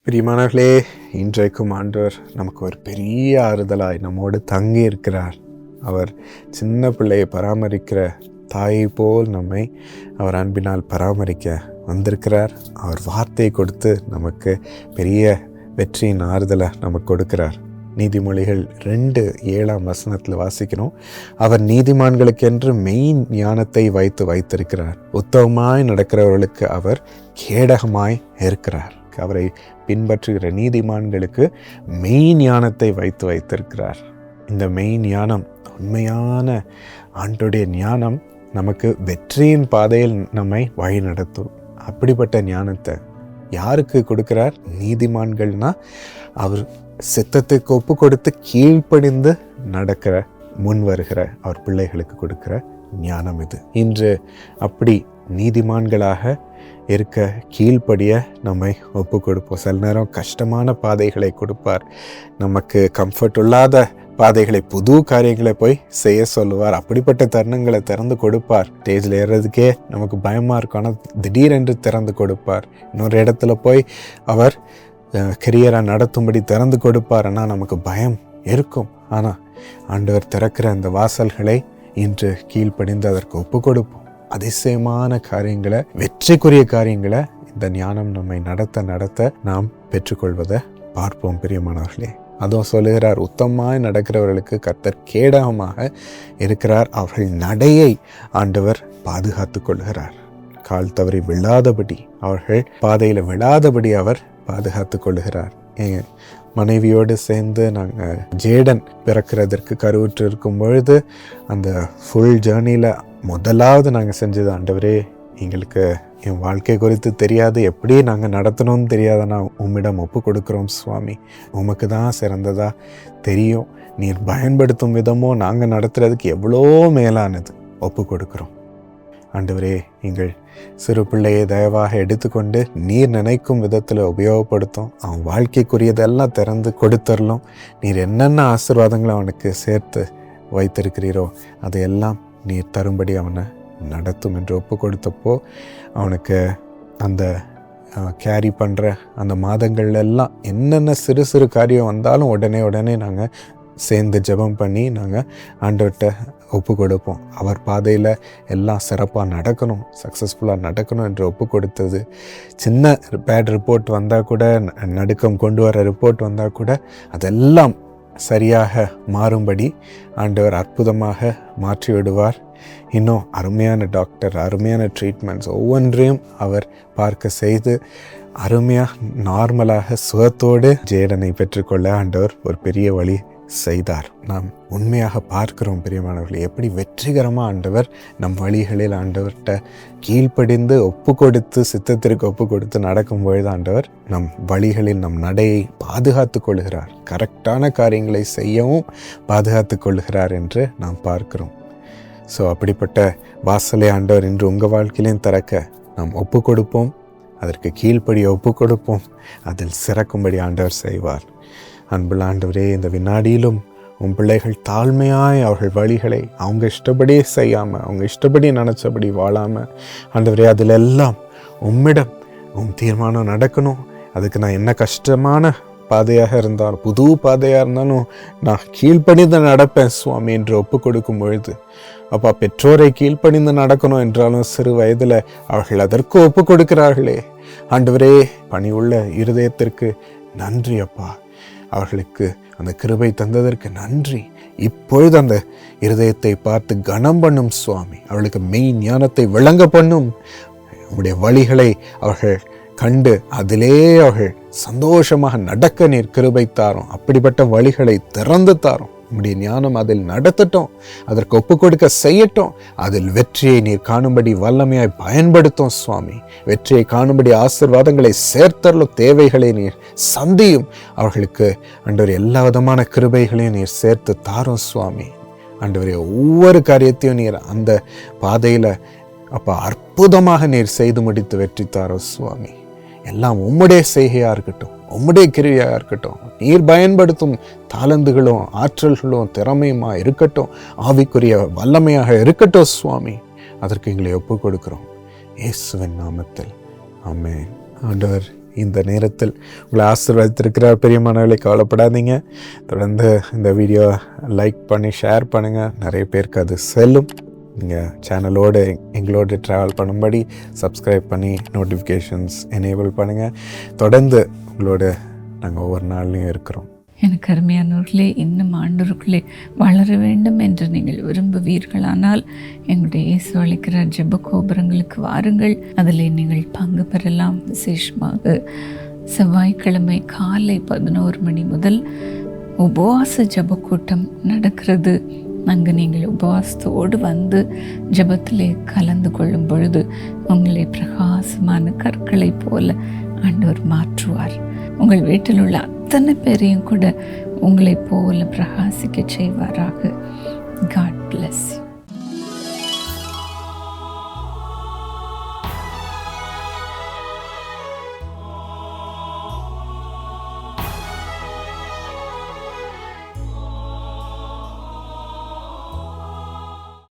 பிரியமானவர்களே, இன்றைக்கும் ஆண்டவர் நமக்கு ஒரு பெரிய ஆறுதலாய் நம்மோடு தங்கி இருக்கிறார். அவர் சின்ன பிள்ளையை பராமரிக்கிற தாயை போல் நம்மை அவர் அன்பினால் பராமரிக்க வந்திருக்கிறார். அவர் வார்த்தையை கொடுத்து நமக்கு பெரிய வெற்றியின் ஆறுதலை நமக்கு கொடுக்கிறார். நீதிமொழிகள் 2:7 வாசிக்கிறோம். அவர் நீதிமான்களுக்கென்று மெயின் ஞானத்தை வைத்திருக்கிறார். உத்தமமாய் நடக்கிறவர்களுக்கு அவர் கேடகமாய் இருக்கிறார். அவரை பின்பற்றுகிற நீதிமான்களுக்கு மெய் ஞானத்தை வைத்திருக்கிறார். இந்த மெய் ஞானம், உண்மையான ஆண்டோடைய ஞானம், நமக்கு வெற்றியின் பாதையில் நம்மை வழி நடத்தும். அப்படிப்பட்ட ஞானத்தை யாருக்கு கொடுக்கிறார்? நீதிமான்கள்னா அவர் சித்தத்துக்கு ஒப்பு கொடுத்து கீழ்ப்படிந்து நடக்கிற முன் வருகிற அவர் பிள்ளைகளுக்கு கொடுக்கிற ஞானம் இது. இன்று அப்படி நீதிமான்களாக இருக்க கீழ்ப்படிய நம்மை ஒப்பு கொடுப்போம். சில நேரம் கஷ்டமான பாதைகளை கொடுப்பார், நமக்கு கம்ஃபர்ட் இல்லாத பாதைகளை, புது காரியங்களை போய் செய்ய சொல்லுவார். அப்படிப்பட்ட தருணங்களை திறந்து கொடுப்பார். ஸ்டேஜில் ஏறுறதுக்கே நமக்கு பயமாக இருக்கும், ஆனால் திடீரென்று திறந்து கொடுப்பார். இன்னொரு இடத்துல போய் அவர் கெரியரை நடத்தும்படி திறந்து கொடுப்பார். ஆனால் நமக்கு பயம் இருக்கும். ஆனால் ஆண்டவர் திறக்கிற அந்த வாசல்களை இன்று கீழ்ப்படிந்து அதற்கு ஒப்பு கொடுப்போம். அதிசயமான காரியங்களை, வெற்றிக்குரிய காரியங்களை இந்த ஞானம் நம்மை நடத்த நாம் பெற்றுக்கொள்வதை பார்ப்போம். பிரியமானவர்களே, அதுவும் சொல்லுகிறார், உத்தமமாய் நடக்கிறவர்களுக்கு கர்த்தர் கேடகமாக இருக்கிறார். அவர்கள் நடையை ஆண்டவர் பாதுகாத்து கொள்கிறார். கால் தவறி விழாதபடி, அவர்கள் பாதையில் விழாதபடி அவர் பாதுகாத்து கொள்கிறார். என் மனைவியோடு சேர்ந்து நாங்கள் ஜேடன் பிறக்கிறதற்கு கருவுற்று இருக்கும் பொழுது அந்த ஃபுல் ஜேர்னியில் முதலாவது நாங்கள் செஞ்சது, ஆண்டவரே, எங்களுக்கு என் வாழ்க்கை குறித்து தெரியாது, எப்படி நாங்கள் நடத்தணும்னு தெரியாதனா உம்மிடம் ஒப்பு கொடுக்குறோம் சுவாமி. உமக்கு தான் சிறந்ததா தெரியும். நீர் பயன்படுத்தும் விதமோ நாங்கள் நடத்துறதுக்கு எவ்வளோ மேலானது. ஒப்பு கொடுக்குறோம் ஆண்டவரே. எங்கள் சிறு பிள்ளையை தயவாக எடுத்துக்கொண்டு நீர் நினைக்கும் விதத்தில் உபயோகப்படுத்தும். அவன் வாழ்க்கைக்குரியதெல்லாம் திறந்து கொடுத்துடலும். நீர் என்னென்ன ஆசீர்வாதங்களை அவனுக்கு சேர்த்து வைத்திருக்கிறீரோ அதையெல்லாம் நீர் தரும்படி அவனை நடத்தும் என்று ஒப்பு கொடுத்தப்போ, அவனுக்கு அந்த கேரி பண்ணுற அந்த மாதங்கள்லாம் என்னென்ன சிறு சிறு காரியம் வந்தாலும் உடனே நாங்கள் சேர்ந்து ஜெபம் பண்ணி நாங்கள் ஆண்டவர்கிட்ட ஒப்பு கொடுப்போம். அவர் பாதையில் எல்லாம் சிறப்பாக நடக்கணும், சக்ஸஸ்ஃபுல்லாக நடக்கணும் என்று ஒப்பு கொடுத்தது. சின்ன பேட் ரிப்போர்ட் வந்தால் கூட, நடுக்கம் கொண்டு வர ரிப்போர்ட் வந்தால் கூட அதெல்லாம் சரியாக மாறும்படி ஆண்டவர் அற்புதமாக மாற்றி விடுவார். இன்னும் அருமையான டாக்டர், அருமையான ட்ரீட்மெண்ட்ஸ் ஒவ்வொன்றையும் அவர் பார்க்க செய்து அருமையாக நார்மலாக சுகத்தோடு ஜேடனை பெற்றுக்கொள்ள ஆண்டவர் ஒரு பெரிய வழி செய்தார். நாம் உண்மையாக பார்க்கிறோம் பிரியமானவர்களே, எப்படி வெற்றிகரமாக ஆண்டவர் நம் வழிகளில் ஆண்டவர்கிட்ட கீழ்ப்படிந்து ஒப்பு கொடுத்து, சித்தத்திற்கு ஒப்பு கொடுத்து நடக்கும் பொழுது ஆண்டவர் நம் வழிகளில் நம் நடையை பாதுகாத்து கொள்கிறார். கரெக்டான காரியங்களை செய்யவும் பாதுகாத்து கொள்கிறார் என்று நாம் பார்க்கிறோம். ஸோ அப்படிப்பட்ட வாசலை ஆண்டவர் இன்று உங்கள் வாழ்க்கையிலையும் திறக்க நாம் ஒப்பு கொடுப்போம். அதற்கு கீழ்ப்படிய ஒப்பு கொடுப்போம். அதில் சிறக்கும்படி ஆண்டவர் செய்வார். அன்புள்ள ஆண்டவரே, இந்த வினாடியிலும் உன் பிள்ளைகள் தாழ்மையாய் அவர்கள் வழிகளை அவங்க இஷ்டப்படி செய்யாமல், அவங்க இஷ்டப்படி நினச்சபடி வாழாமல், ஆண்டவரே, அதில் எல்லாம் உம்மிடம் உன் தீர்மானம் நடக்கணும். அதுக்கு நான் என்ன கஷ்டமான பாதையாக இருந்தாலும், புது பாதையாக இருந்தாலும் நான் கீழ்ப்பணிந்து நடப்பேன் சுவாமி என்று ஒப்பு கொடுக்கும் பொழுது, அப்பா, பெற்றோரை கீழ்ப்பணிந்து நடக்கணும் என்றாலும் சிறு வயதில் அவர்கள் அதற்கு ஒப்பு கொடுக்கிறார்களே. ஆண்டவரே, பணிவுள்ள இருதயத்திற்கு நன்றி அப்பா. அவர்களுக்கு அந்த கிருபை தந்ததற்கு நன்றி. இப்பொழுது அந்த இருதயத்தை பார்த்து கனம் பண்ணும் சுவாமி. அவர்களுக்கு மெய் ஞானத்தை விளங்க பண்ணும். உங்களுடைய வழிகளை அவர்கள் கண்டு அதிலே அவர்கள் சந்தோஷமாக நடக்க நீர் கிருபை தாரும். அப்படிப்பட்ட வழிகளை திறந்து தாரும். உம்முடைய ஞானம் அதில் நடத்தட்டும், அதற்கு ஒப்பு கொடுக்க செய்யட்டும். அதில் வெற்றியை நீர் காணும்படி வல்லமையாய் பயன்படுத்தும் சுவாமி. வெற்றியை காணும்படி ஆசீர்வாதங்களை சேர்த்தரலும், தேவைகளை நீர் சந்தியும். அவர்களுக்கு ஆண்டவரே எல்லா விதமான கிருபைகளையும் நீர் சேர்த்து தாரும் சுவாமி. ஆண்டவரே, ஒவ்வொரு காரியத்தையும் நீர் அந்த பாதையில் அப்போ அற்புதமாக நீர் செய்து முடித்து வெற்றி தாரும் சுவாமி. எல்லாம் உம்முடைய செய்கையாக இருக்கட்டும், உம்முடைய கிருபையாக இருக்கட்டும். நீர் பயன்படுத்தும் தாளந்துகளும் ஆற்றல்களும் திறமையுமா இருக்கட்டும், ஆவிக்குரிய வல்லமையாக இருக்கட்டும் சுவாமி. அதற்கு எங்களை ஒப்பு கொடுக்கிறோம் இயேசுவின் நாமத்தில். ஆமென். ஆண்டவர் இந்த நேரத்தில் உங்களை ஆசீர்வதித்திருக்கிறார். பிரியமானவர்களே, கவலைப்படாதீங்க. தொடர்ந்து இந்த வீடியோ லைக் பண்ணி ஷேர் பண்ணுங்கள். நிறைய பேருக்கு அது செல்லும். நீங்கள் சேனலோடு எங்களோடு ட்ராவல் பண்ணும்படி சப்ஸ்கிரைப் பண்ணி நோட்டிஃபிகேஷன்ஸ் எனேபிள் பண்ணுங்கள். தொடர்ந்து உங்களோட நாங்கள் ஒவ்வொரு நாள்லையும் இருக்கிறோம். எனக்கு அருமையானவர்களே, இன்னும் ஆண்டவருக்குள்ளே வளர வேண்டும் என்று நீங்கள் விரும்புவீர்களானால் எங்களுடைய இயேசு அழைக்கிற ஜெப கோபுரங்களுக்கு வாருங்கள். அதில் நீங்கள் பங்கு பெறலாம். விசேஷமாக செவ்வாய்க்கிழமை காலை 11 மணி முதல் உபவாச ஜெப கூட்டம் நடக்கிறது. அங்கு நீங்கள் உபவாசத்தோடு வந்து ஜெபத்திலே கலந்து கொள்ளும் பொழுது உங்களை பிரகாசமான கற்களை போல ஆண்டவர் மாற்றுவார். உங்கள் வீட்டில் உள்ள அத்தனை பேரையும் கூட உங்களை போல பிரகாசிக்க செய்வாராக. God bless you.